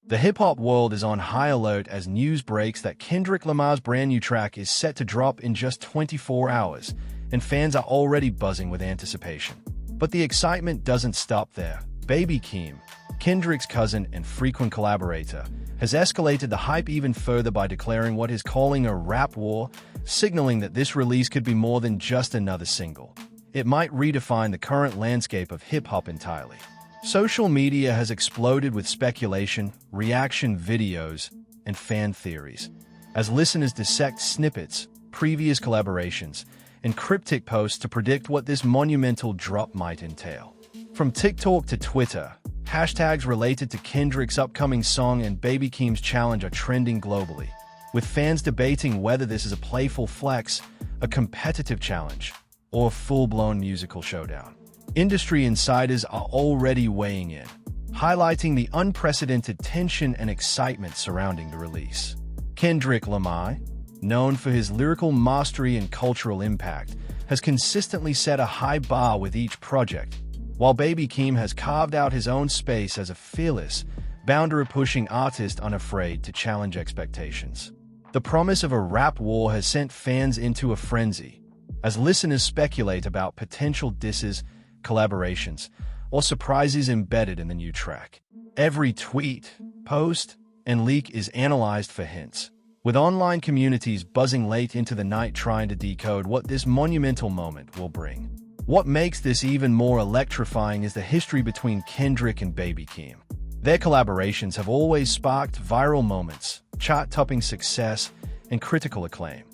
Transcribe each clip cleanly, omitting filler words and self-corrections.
The hip-hop world is on high alert as news breaks that Kendrick Lamar's brand new track is set to drop in just 24 hours, and fans are already buzzing with anticipation. But the excitement doesn't stop there. Baby Keem, Kendrick's cousin and frequent collaborator, has escalated the hype even further by declaring what he's calling a rap war, signaling that this release could be more than just another single. It might redefine the current landscape of hip-hop entirely. Social media has exploded with speculation, reaction videos, and fan theories, as listeners dissect snippets, previous collaborations, and cryptic posts to predict what this monumental drop might entail. From TikTok to Twitter, hashtags related to Kendrick's upcoming song and Baby Keem's challenge are trending globally, with fans debating whether this is a playful flex, a competitive challenge, or a full-blown musical showdown. Industry insiders are already weighing in, highlighting the unprecedented tension and excitement surrounding the release. Kendrick Lamar, known for his lyrical mastery and cultural impact, has consistently set a high bar with each project, while Baby Keem has carved out his own space as a fearless, boundary-pushing artist unafraid to challenge expectations. The promise of a rap war has sent fans into a frenzy, as listeners speculate about potential disses, collaborations, or surprises embedded in the new track. Every tweet, post, and leak is analyzed for hints, with online communities buzzing late into the night trying to decode what this monumental moment will bring. What makes this even more electrifying is the history between Kendrick and Baby Keem. Their collaborations have always sparked viral moments, chart-topping success, and critical acclaim.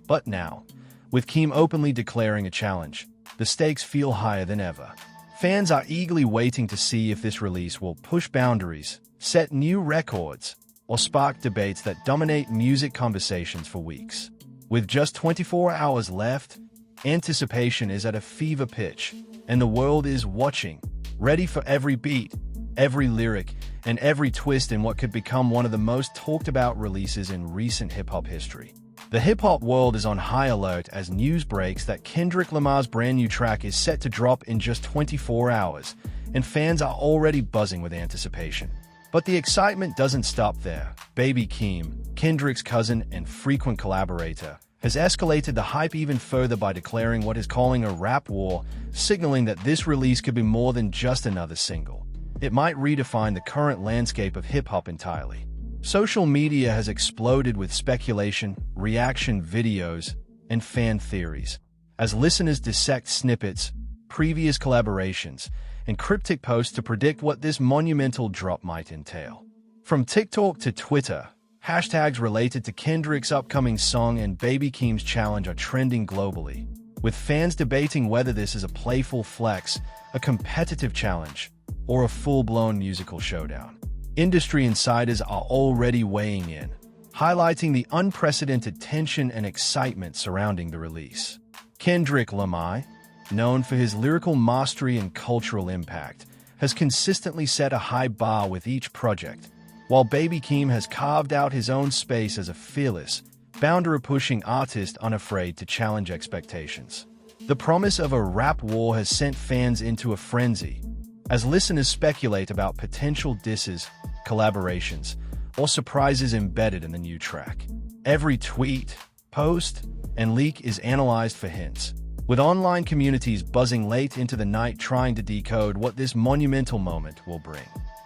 But now, with Keem openly declaring a challenge, the stakes feel higher than ever. Fans are eagerly waiting to see if this release will push boundaries, set new records, or spark debates that dominate music conversations for weeks. With just 24 hours left, anticipation is at a fever pitch, and the world is watching, ready for every beat, every lyric, and every twist in what could become one of the most talked-about releases in recent hip-hop history. The hip-hop world is on high alert as news breaks that Kendrick Lamar's brand new track is set to drop in just 24 hours, and fans are already buzzing with anticipation. But the excitement doesn't stop there. Baby Keem, Kendrick's cousin and frequent collaborator, has escalated the hype even further by declaring what he's calling a rap war, signaling that this release could be more than just another single. It might redefine the current landscape of hip-hop entirely. Social media has exploded with speculation, reaction videos, and fan theories, as listeners dissect snippets, previous collaborations, and cryptic posts to predict what this monumental drop might entail. From TikTok to Twitter, hashtags related to Kendrick's upcoming song and Baby Keem's challenge are trending globally, with fans debating whether this is a playful flex, a competitive challenge, or a full-blown musical showdown. Industry insiders are already weighing in, highlighting the unprecedented tension and excitement surrounding the release. Kendrick Lamar, known for his lyrical mastery and cultural impact, has consistently set a high bar with each project, while Baby Keem has carved out his own space as a fearless, boundary-pushing artist unafraid to challenge expectations. The promise of a rap war has sent fans into a frenzy, as listeners speculate about potential disses, collaborations, or surprises embedded in the new track. Every tweet, post, and leak is analyzed for hints, with online communities buzzing late into the night trying to decode what this monumental moment will bring.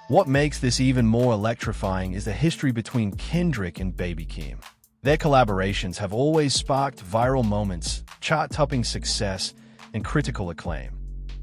What makes this even more electrifying is the history between Kendrick and Baby Keem. Their collaborations have always sparked viral moments, chart-topping success, and critical acclaim.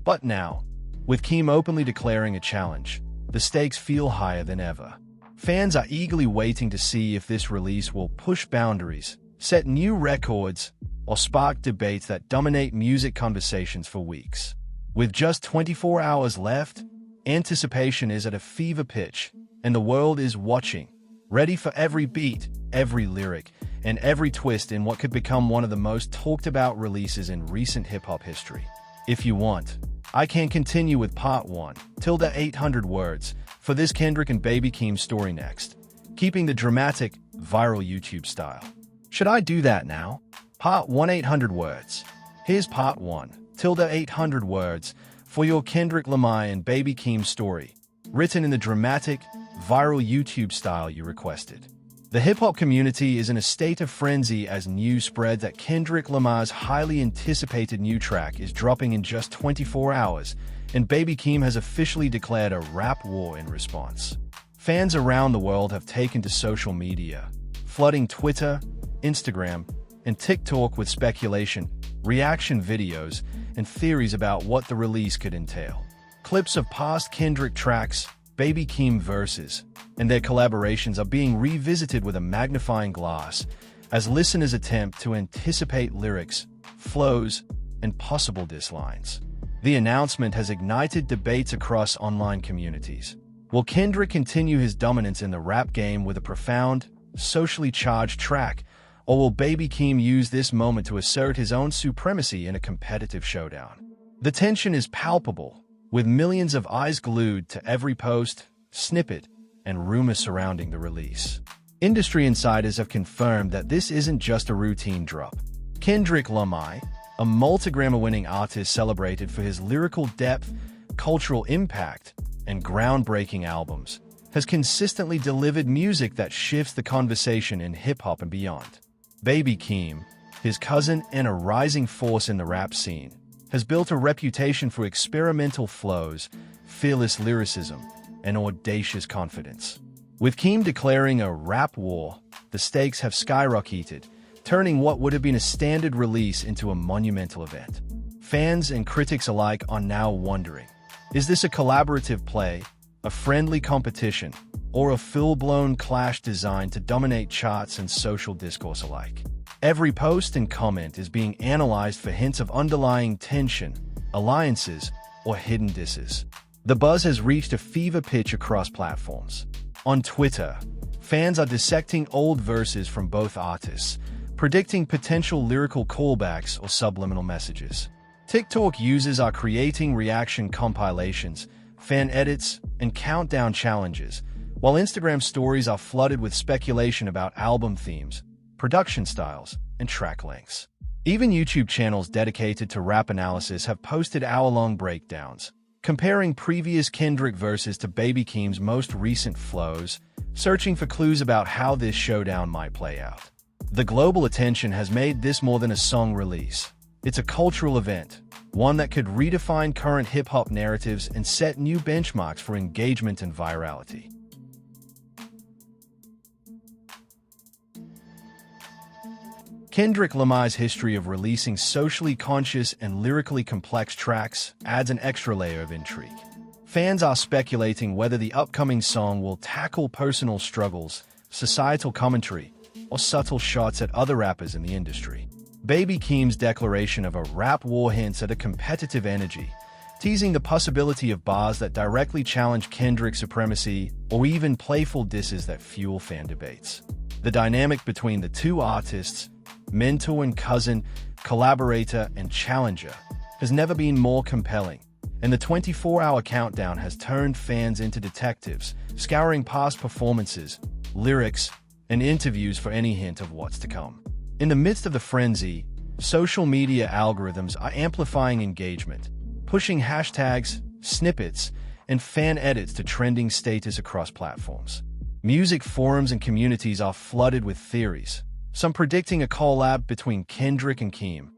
But now, with Keem openly declaring a challenge, the stakes feel higher than ever. Fans are eagerly waiting to see if this release will push boundaries, set new records, or spark debates that dominate music conversations for weeks. With just 24 hours left, anticipation is at a fever pitch, and the world is watching, ready for every beat, every lyric, and every twist in what could become one of the most talked-about releases in recent hip-hop history. If you want, I can continue with part 1, 800 words, for this Kendrick and Baby Keem story next, keeping the dramatic, viral YouTube style. Should I do that now? Part 800 words. Here's part 1, 800 words, for your Kendrick Lamar and Baby Keem story, written in the dramatic, viral YouTube style you requested. The hip-hop community is in a state of frenzy as news spread that Kendrick Lamar's highly anticipated new track is dropping in just 24 hours, and Baby Keem has officially declared a rap war in response. Fans around the world have taken to social media, flooding Twitter, Instagram, and TikTok with speculation, reaction videos, and theories about what the release could entail. Clips of past Kendrick tracks, Baby Keem verses, and their collaborations are being revisited with a magnifying glass as listeners attempt to anticipate lyrics, flows, and possible diss lines. The announcement has ignited debates across online communities. Will Kendrick continue his dominance in the rap game with a profound, socially charged track, or will Baby Keem use this moment to assert his own supremacy in a competitive showdown? The tension is palpable, with millions of eyes glued to every post, snippet, and rumor surrounding the release. Industry insiders have confirmed that this isn't just a routine drop. Kendrick Lamar, a multi-Grammy-winning artist celebrated for his lyrical depth, cultural impact, and groundbreaking albums, has consistently delivered music that shifts the conversation in hip-hop and beyond. Baby Keem, his cousin and a rising force in the rap scene, has built a reputation for experimental flows, fearless lyricism, and audacious confidence. With Keem declaring a rap war, the stakes have skyrocketed, turning what would have been a standard release into a monumental event. Fans and critics alike are now wondering, is this a collaborative play, a friendly competition, or a full-blown clash designed to dominate charts and social discourse alike? Every post and comment is being analyzed for hints of underlying tension, alliances, or hidden disses. The buzz has reached a fever pitch across platforms. On Twitter, fans are dissecting old verses from both artists, predicting potential lyrical callbacks or subliminal messages. TikTok users are creating reaction compilations, fan edits, and countdown challenges, while Instagram stories are flooded with speculation about album themes, production styles, and track lengths. Even YouTube channels dedicated to rap analysis have posted hour-long breakdowns, comparing previous Kendrick verses to Baby Keem's most recent flows, searching for clues about how this showdown might play out. The global attention has made this more than a song release. It's a cultural event, one that could redefine current hip-hop narratives and set new benchmarks for engagement and virality. Kendrick Lamar's history of releasing socially conscious and lyrically complex tracks adds an extra layer of intrigue. Fans are speculating whether the upcoming song will tackle personal struggles, societal commentary, or subtle shots at other rappers in the industry. Baby Keem's declaration of a rap war hints at a competitive energy, teasing the possibility of bars that directly challenge Kendrick's supremacy or even playful disses that fuel fan debates. The dynamic between the two artists, mentor and cousin, collaborator and challenger, has never been more compelling, and the 24-hour countdown has turned fans into detectives, scouring past performances, lyrics, and interviews for any hint of what's to come. In the midst of the frenzy, social media algorithms are amplifying engagement, pushing hashtags, snippets, and fan edits to trending status across platforms. Music forums and communities are flooded with theories, some predicting a collab between Kendrick and Keem,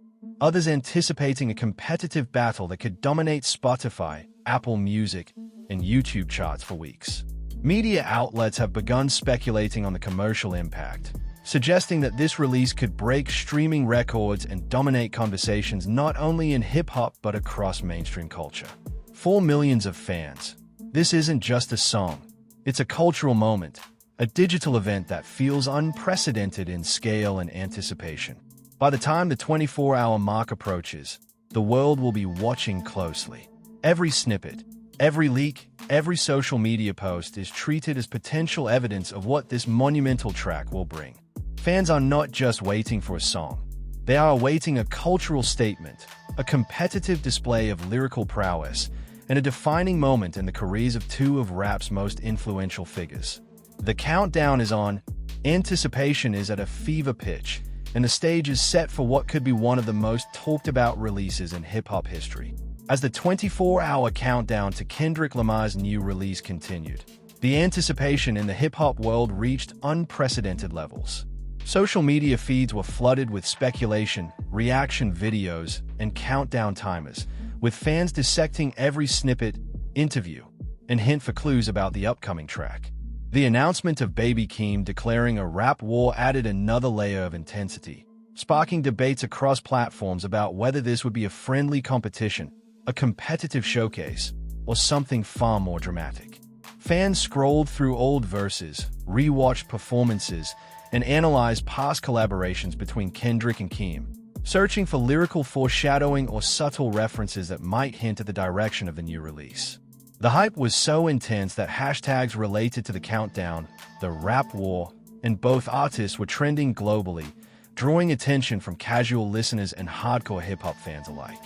others anticipating a competitive battle that could dominate Spotify, Apple Music, and YouTube charts for weeks. Media outlets have begun speculating on the commercial impact, suggesting that this release could break streaming records and dominate conversations not only in hip-hop but across mainstream culture. For millions of fans, this isn't just a song, it's a cultural moment, a digital event that feels unprecedented in scale and anticipation. By the time the 24-hour mark approaches, the world will be watching closely. Every snippet, every leak, every social media post is treated as potential evidence of what this monumental track will bring. Fans are not just waiting for a song. They are awaiting a cultural statement, a competitive display of lyrical prowess, and a defining moment in the careers of two of rap's most influential figures. The countdown is on, anticipation is at a fever pitch, and the stage is set for what could be one of the most talked-about releases in hip-hop history. As the 24-hour countdown to Kendrick Lamar's new release continued, The anticipation in the hip-hop world reached unprecedented levels. Social media feeds were flooded with speculation, reaction videos, and countdown timers, with fans dissecting every snippet, interview, and hint for clues about the upcoming track. The announcement of Baby Keem declaring a rap war added another layer of intensity, sparking debates across platforms about whether this would be a friendly competition, a competitive showcase, or something far more dramatic. Fans scrolled through old verses, rewatched performances, and analyzed past collaborations between Kendrick and Keem, searching for lyrical foreshadowing or subtle references that might hint at the direction of the new release. The hype was so intense that hashtags related to the countdown, the rap war, and both artists were trending globally, drawing attention from casual listeners and hardcore hip-hop fans alike.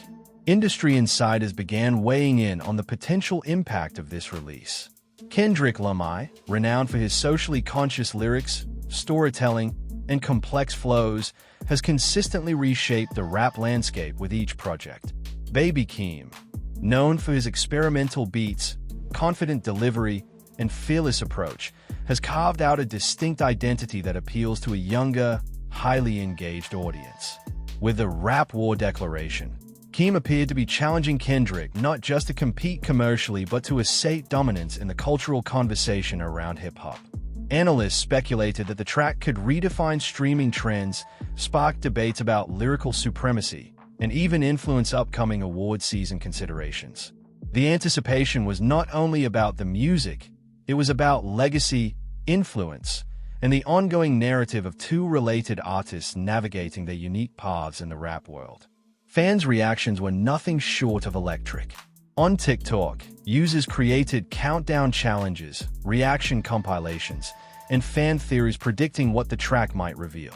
Industry insiders began weighing in on the potential impact of this release. Kendrick Lamar, renowned for his socially conscious lyrics, storytelling, and complex flows, has consistently reshaped the rap landscape with each project. Baby Keem, known for his experimental beats, confident delivery, and fearless approach, has carved out a distinct identity that appeals to a younger, highly engaged audience. With the rap war declaration, Keem appeared to be challenging Kendrick not just to compete commercially but to assert dominance in the cultural conversation around hip-hop. Analysts speculated that the track could redefine streaming trends, spark debates about lyrical supremacy, and even influence upcoming award season considerations. The anticipation was not only about the music, it was about legacy, influence, and the ongoing narrative of two related artists navigating their unique paths in the rap world. Fans' reactions were nothing short of electric. On TikTok, users created countdown challenges, reaction compilations, and fan theories predicting what the track might reveal.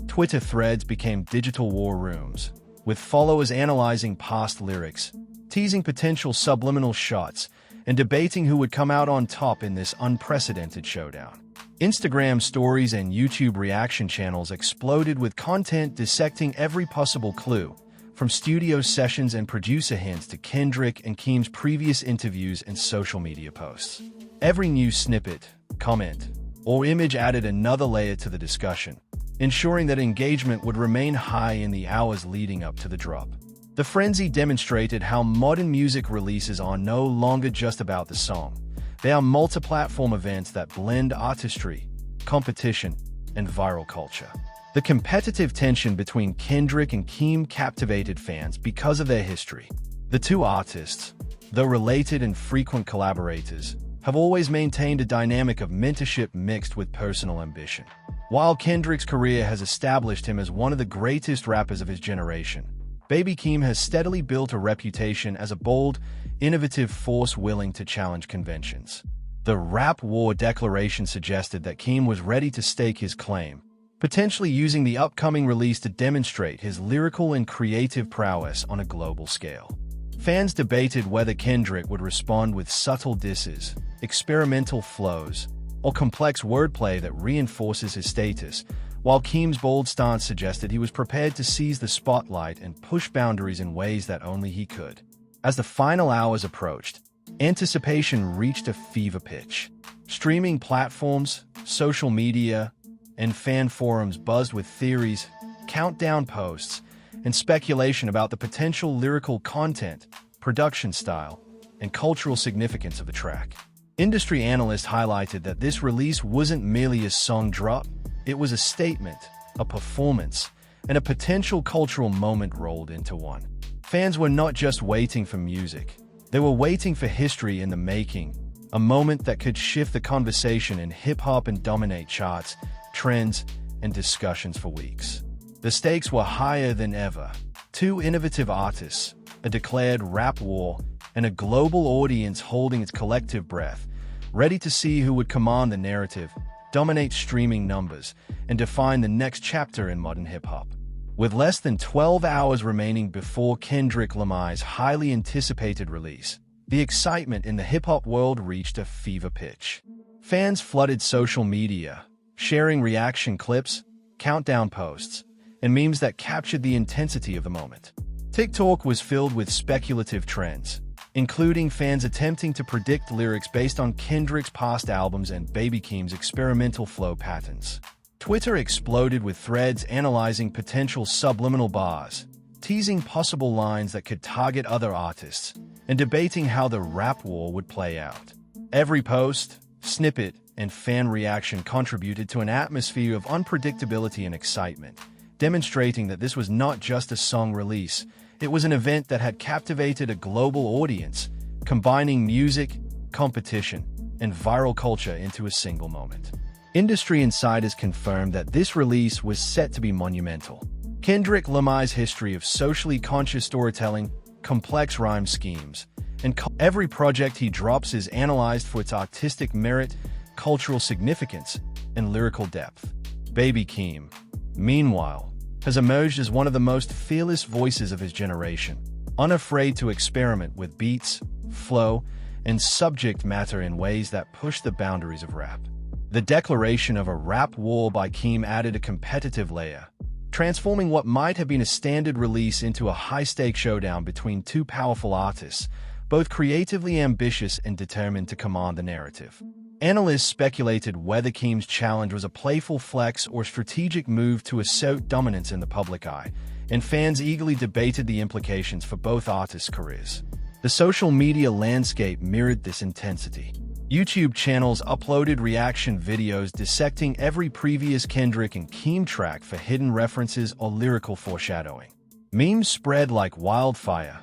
Twitter threads became digital war rooms, with followers analyzing past lyrics, teasing potential subliminal shots, and debating who would come out on top in this unprecedented showdown. Instagram stories and YouTube reaction channels exploded with content dissecting every possible clue, from studio sessions and producer hints to Kendrick and Keem's previous interviews and social media posts. Every new snippet, comment, or image added another layer to the discussion, ensuring that engagement would remain high in the hours leading up to the drop. The frenzy demonstrated how modern music releases are no longer just about the song. They are multi-platform events that blend artistry, competition, and viral culture. The competitive tension between Kendrick and Keem captivated fans because of their history. The two artists, though related and frequent collaborators, have always maintained a dynamic of mentorship mixed with personal ambition. While Kendrick's career has established him as one of the greatest rappers of his generation, Baby Keem has steadily built a reputation as a bold, innovative force willing to challenge conventions. The rap war declaration suggested that Keem was ready to stake his claim, potentially using the upcoming release to demonstrate his lyrical and creative prowess on a global scale. Fans debated whether Kendrick would respond with subtle disses, experimental flows, or complex wordplay that reinforces his status, while Keem's bold stance suggested he was prepared to seize the spotlight and push boundaries in ways that only he could. As the final hours approached, anticipation reached a fever pitch. Streaming platforms, social media, and fan forums buzzed with theories, countdown posts, and speculation about the potential lyrical content, production style, and cultural significance of the track. Industry analysts highlighted that this release wasn't merely a song drop, it was a statement, a performance, and a potential cultural moment rolled into one. Fans were not just waiting for music, they were waiting for history in the making, a moment that could shift the conversation in hip-hop and dominate charts, trends, and discussions for weeks. The stakes were higher than ever. Two innovative artists, a declared rap war, and a global audience holding its collective breath, ready to see who would command the narrative, dominate streaming numbers, and define the next chapter in modern hip-hop. With less than 12 hours remaining before Kendrick Lamar's highly anticipated release, the excitement in the hip-hop world reached a fever pitch. Fans flooded social media, sharing reaction clips, countdown posts, and memes that captured the intensity of the moment. TikTok was filled with speculative trends, including fans attempting to predict lyrics based on Kendrick's past albums and Baby Keem's experimental flow patterns. Twitter exploded with threads analyzing potential subliminal bars, teasing possible lines that could target other artists, and debating how the rap war would play out. Every post, snippet, and fan reaction contributed to an atmosphere of unpredictability and excitement, demonstrating that this was not just a song release, it was an event that had captivated a global audience, combining music, competition, and viral culture into a single moment. Industry insiders confirmed that this release was set to be monumental. Kendrick Lamar's history of socially conscious storytelling, complex rhyme schemes, and every project he drops is analyzed for its artistic merit, cultural significance, and lyrical depth. Baby Keem, meanwhile, has emerged as one of the most fearless voices of his generation, unafraid to experiment with beats, flow, and subject matter in ways that push the boundaries of rap. The declaration of a rap war by Keem added a competitive layer, transforming what might have been a standard release into a high-stakes showdown between two powerful artists, both creatively ambitious and determined to command the narrative. Analysts speculated whether Keem's challenge was a playful flex or strategic move to assert dominance in the public eye, and fans eagerly debated the implications for both artists' careers. The social media landscape mirrored this intensity. YouTube channels uploaded reaction videos dissecting every previous Kendrick and Keem track for hidden references or lyrical foreshadowing. Memes spread like wildfire,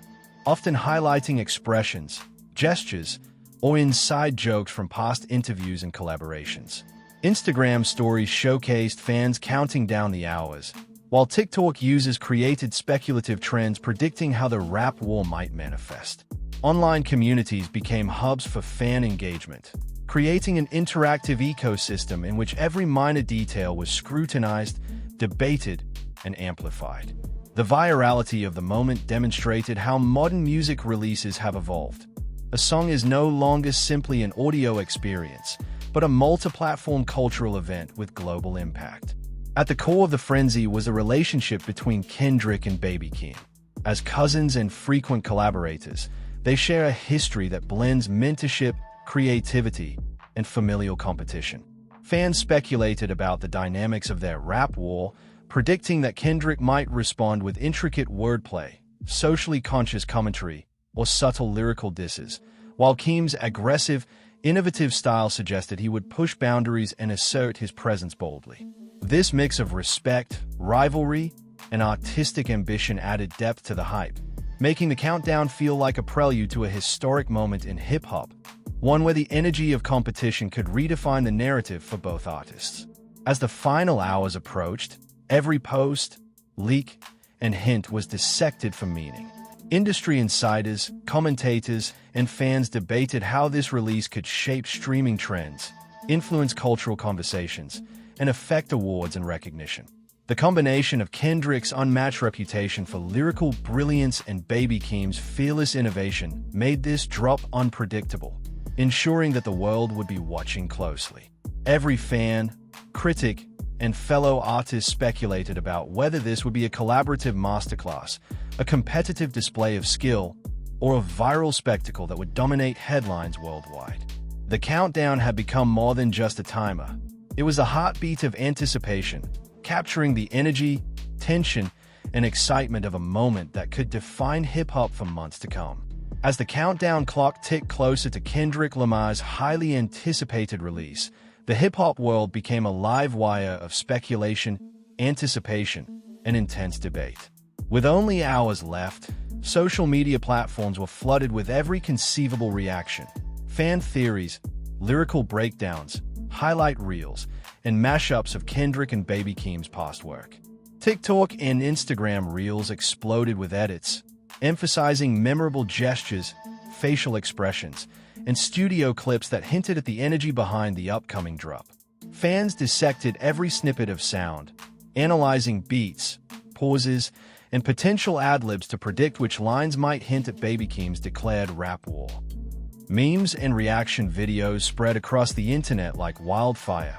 often highlighting expressions, gestures, or inside jokes from past interviews and collaborations. Instagram stories showcased fans counting down the hours, while TikTok users created speculative trends predicting how the rap war might manifest. Online communities became hubs for fan engagement, creating an interactive ecosystem in which every minor detail was scrutinized, debated, and amplified. The virality of the moment demonstrated how modern music releases have evolved. A song is no longer simply an audio experience, but a multi-platform cultural event with global impact. At the core of the frenzy was a relationship between Kendrick and Baby Keem. As cousins and frequent collaborators, they share a history that blends mentorship, creativity, and familial competition. Fans speculated about the dynamics of their rap war, predicting that Kendrick might respond with intricate wordplay, socially conscious commentary, or subtle lyrical disses, while Keem's aggressive, innovative style suggested he would push boundaries and assert his presence boldly. This mix of respect, rivalry, and artistic ambition added depth to the hype, making the countdown feel like a prelude to a historic moment in hip-hop, one where the energy of competition could redefine the narrative for both artists. As the final hours approached, every post, leak, and hint was dissected for meaning. Industry insiders, commentators, and fans debated how this release could shape streaming trends, influence cultural conversations, and affect awards and recognition. The combination of Kendrick's unmatched reputation for lyrical brilliance and Baby Keem's fearless innovation made this drop unpredictable, ensuring that the world would be watching closely. Every fan, critic, and fellow artist speculated about whether this would be a collaborative masterclass, a competitive display of skill, or a viral spectacle that would dominate headlines worldwide. The countdown had become more than just a timer. It was a heartbeat of anticipation, capturing the energy, tension, and excitement of a moment that could define hip-hop for months to come. As the countdown clock ticked closer to Kendrick Lamar's highly anticipated release, the hip-hop world became a live wire of speculation, anticipation, and intense debate. With only hours left, social media platforms were flooded with every conceivable reaction. Fan theories, lyrical breakdowns, highlight reels, and mashups of Kendrick and Baby Keem's past work. TikTok and Instagram reels exploded with edits, emphasizing memorable gestures, facial expressions, and studio clips that hinted at the energy behind the upcoming drop. Fans dissected every snippet of sound, analyzing beats, pauses, and potential ad-libs to predict which lines might hint at Baby Keem's declared rap war. Memes and reaction videos spread across the internet like wildfire,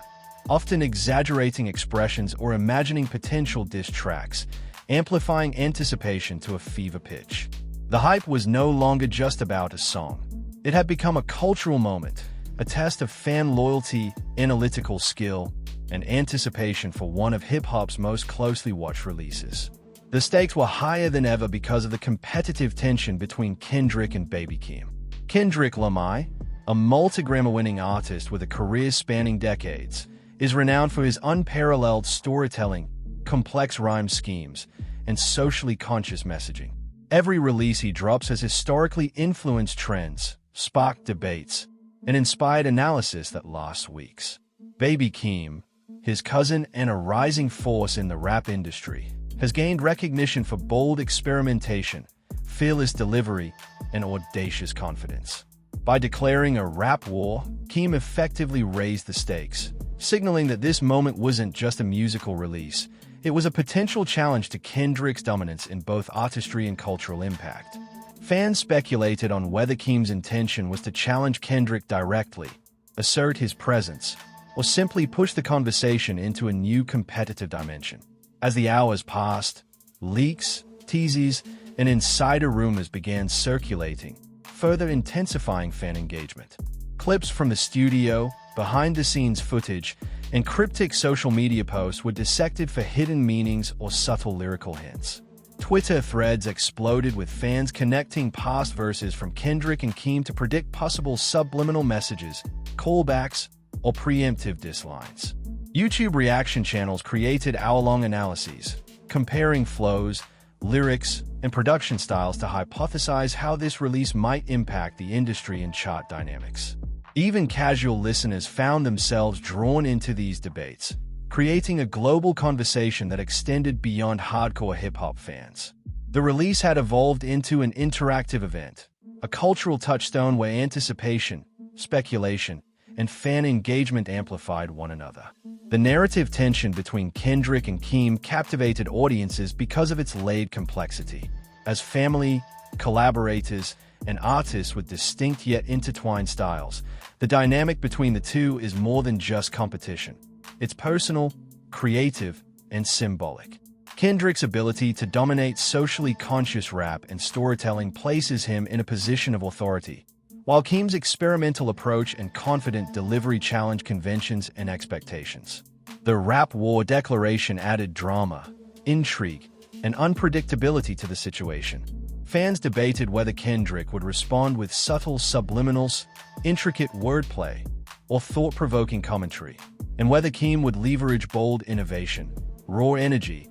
often exaggerating expressions or imagining potential diss tracks, amplifying anticipation to a fever pitch. The hype was no longer just about a song. It had become a cultural moment, a test of fan loyalty, analytical skill, and anticipation for one of hip-hop's most closely watched releases. The stakes were higher than ever because of the competitive tension between Kendrick and Baby Keem. Kendrick Lamar, a multi-Grammy-winning artist with a career spanning decades, is renowned for his unparalleled storytelling, complex rhyme schemes, and socially conscious messaging. Every release he drops has historically influenced trends, sparked debates, and inspired analysis that lasts weeks. Baby Keem, his cousin and a rising force in the rap industry, has gained recognition for bold experimentation, fearless delivery, and audacious confidence. By declaring a rap war, Keem effectively raised the stakes, signaling that this moment wasn't just a musical release, it was a potential challenge to Kendrick's dominance in both artistry and cultural impact. Fans speculated on whether Keem's intention was to challenge Kendrick directly, assert his presence, or simply push the conversation into a new competitive dimension. As the hours passed, leaks, teases, and insider rumors began circulating, further intensifying fan engagement. Clips from the studio, behind-the-scenes footage, and cryptic social media posts were dissected for hidden meanings or subtle lyrical hints. Twitter threads exploded with fans connecting past verses from Kendrick and Keem to predict possible subliminal messages, callbacks, or preemptive dislines. YouTube reaction channels created hour-long analyses, comparing flows, lyrics, and production styles to hypothesize how this release might impact the industry and chart dynamics. Even casual listeners found themselves drawn into these debates, creating a global conversation that extended beyond hardcore hip-hop fans. The release had evolved into an interactive event, a cultural touchstone where anticipation, speculation, and fan engagement amplified one another. The narrative tension between Kendrick and Keem captivated audiences because of its layered complexity. As family, collaborators, and artists with distinct yet intertwined styles, the dynamic between the two is more than just competition. It's personal, creative, and symbolic. Kendrick's ability to dominate socially conscious rap and storytelling places him in a position of authority, while Keem's experimental approach and confident delivery challenge conventions and expectations. The rap war declaration added drama, intrigue, and unpredictability to the situation. Fans debated whether Kendrick would respond with subtle subliminals, intricate wordplay, or thought-provoking commentary, and whether Keem would leverage bold innovation, raw energy,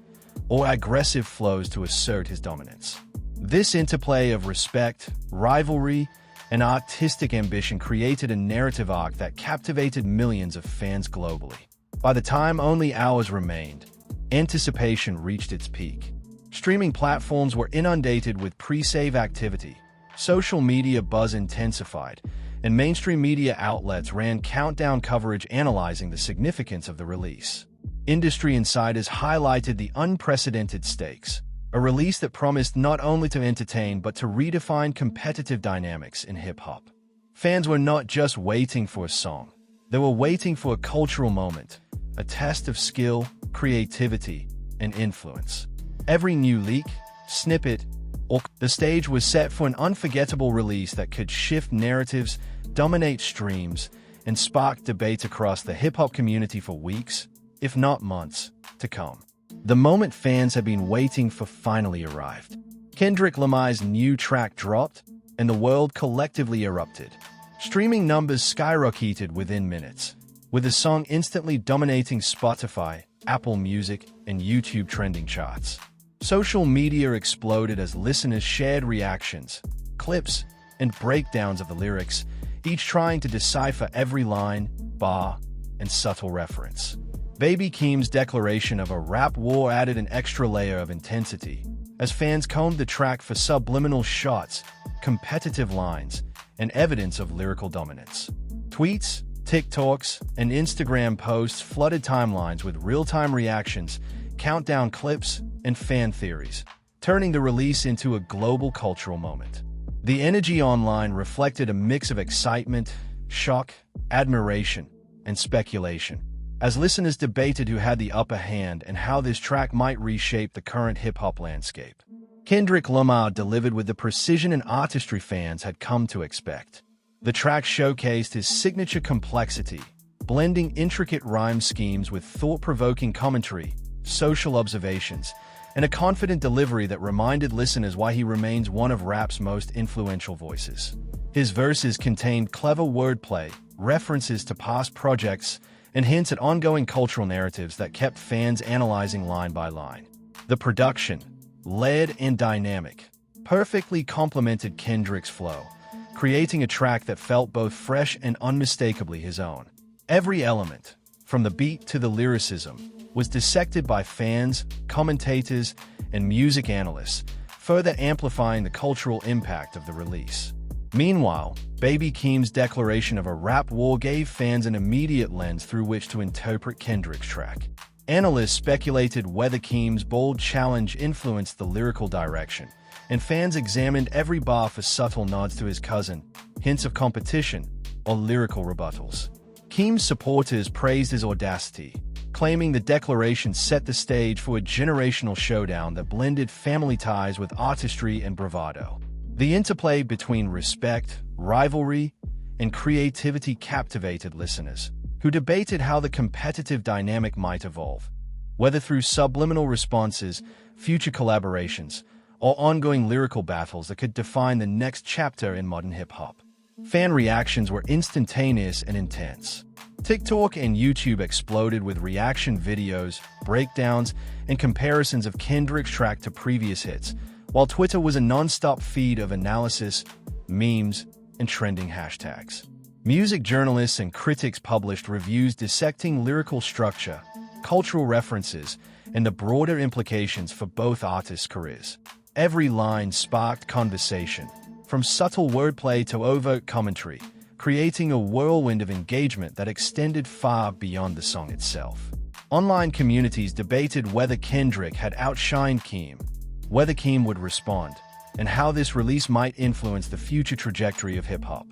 or aggressive flows to assert his dominance. This interplay of respect, rivalry, and artistic ambition created a narrative arc that captivated millions of fans globally. By the time only hours remained, anticipation reached its peak. Streaming platforms were inundated with pre-save activity, social media buzz intensified, and mainstream media outlets ran countdown coverage analyzing the significance of the release. Industry insiders highlighted the unprecedented stakes, a release that promised not only to entertain but to redefine competitive dynamics in hip-hop. Fans were not just waiting for a song, they were waiting for a cultural moment, a test of skill, creativity, and influence. Every new leak, snippet, or the stage was set for an unforgettable release that could shift narratives, dominate streams, and spark debate across the hip-hop community for weeks, if not months, to come. The moment fans had been waiting for finally arrived. Kendrick Lamar's new track dropped, and the world collectively erupted. Streaming numbers skyrocketed within minutes, with the song instantly dominating Spotify, Apple Music, and YouTube trending charts. Social media exploded as listeners shared reactions, clips, and breakdowns of the lyrics, each trying to decipher every line, bar, and subtle reference. Baby Keem's declaration of a rap war added an extra layer of intensity, as fans combed the track for subliminal shots, competitive lines, and evidence of lyrical dominance. Tweets, TikToks, and Instagram posts flooded timelines with real-time reactions, countdown clips, and fan theories, turning the release into a global cultural moment. The energy online reflected a mix of excitement, shock, admiration, and speculation, as listeners debated who had the upper hand and how this track might reshape the current hip-hop landscape. Kendrick Lamar delivered with the precision and artistry fans had come to expect. The track showcased his signature complexity, blending intricate rhyme schemes with thought-provoking commentary, social observations, and a confident delivery that reminded listeners why he remains one of rap's most influential voices. His verses contained clever wordplay, references to past projects, and hints at ongoing cultural narratives that kept fans analyzing line by line. The production, layered and dynamic, perfectly complemented Kendrick's flow, creating a track that felt both fresh and unmistakably his own. Every element, from the beat to the lyricism, was dissected by fans, commentators, and music analysts, further amplifying the cultural impact of the release. Meanwhile, Baby Keem's declaration of a rap war gave fans an immediate lens through which to interpret Kendrick's track. Analysts speculated whether Keem's bold challenge influenced the lyrical direction, and fans examined every bar for subtle nods to his cousin, hints of competition, or lyrical rebuttals. Keem's supporters praised his audacity, claiming the declaration set the stage for a generational showdown that blended family ties with artistry and bravado. The interplay between respect, rivalry, and creativity captivated listeners, who debated how the competitive dynamic might evolve, whether through subliminal responses, future collaborations, or ongoing lyrical battles that could define the next chapter in modern hip-hop. Fan reactions were instantaneous and intense. TikTok and YouTube exploded with reaction videos, breakdowns, and comparisons of Kendrick's track to previous hits, while Twitter was a non-stop feed of analysis, memes, and trending hashtags. Music journalists and critics published reviews dissecting lyrical structure, cultural references, and the broader implications for both artists' careers. Every line sparked conversation, from subtle wordplay to overt commentary, creating a whirlwind of engagement that extended far beyond the song itself. Online communities debated whether Kendrick had outshined Keem, whether Keem would respond, and how this release might influence the future trajectory of hip-hop.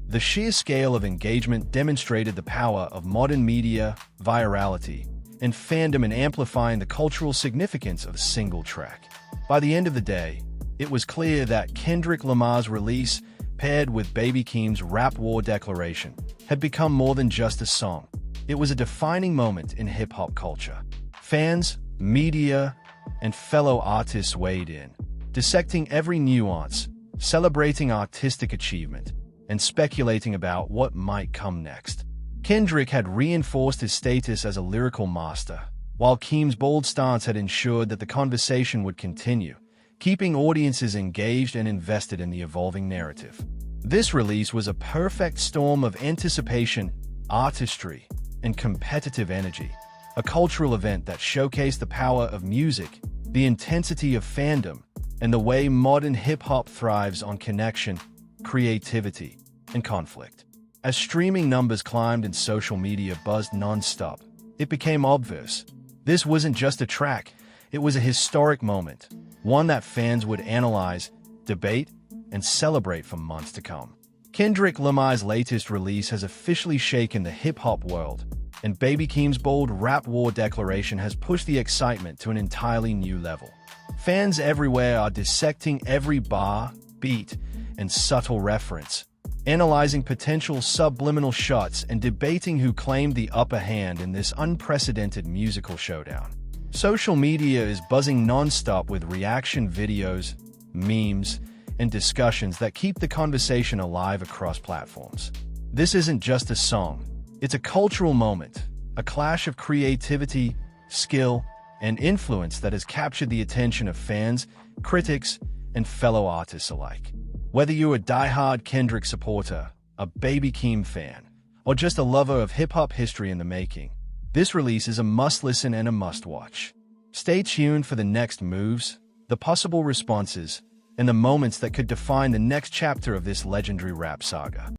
The sheer scale of engagement demonstrated the power of modern media, virality, and fandom in amplifying the cultural significance of a single track. By the end of the day, it was clear that Kendrick Lamar's release, paired with Baby Keem's rap war declaration, had become more than just a song. It was a defining moment in hip-hop culture. Fans, media, and fellow artists weighed in, dissecting every nuance, celebrating artistic achievement, and speculating about what might come next. Kendrick had reinforced his status as a lyrical master, while Keem's bold stance had ensured that the conversation would continue, keeping audiences engaged and invested in the evolving narrative. This release was a perfect storm of anticipation, artistry, and competitive energy, a cultural event that showcased the power of music, the intensity of fandom, and the way modern hip-hop thrives on connection, creativity, and conflict. As streaming numbers climbed and social media buzzed non-stop, it became obvious. This wasn't just a track, it was a historic moment, one that fans would analyze, debate, and celebrate for months to come. Kendrick Lamar's latest release has officially shaken the hip-hop world, and Baby Keem's bold rap war declaration has pushed the excitement to an entirely new level. Fans everywhere are dissecting every bar, beat, and subtle reference, analyzing potential subliminal shots and debating who claimed the upper hand in this unprecedented musical showdown. Social media is buzzing non-stop with reaction videos, memes, and discussions that keep the conversation alive across platforms. This isn't just a song, it's a cultural moment, a clash of creativity, skill, and influence that has captured the attention of fans, critics, and fellow artists alike. Whether you're a die-hard Kendrick supporter, a Baby Keem fan, or just a lover of hip-hop history in the making, this release is a must-listen and a must-watch. Stay tuned for the next moves, the possible responses, and the moments that could define the next chapter of this legendary rap saga.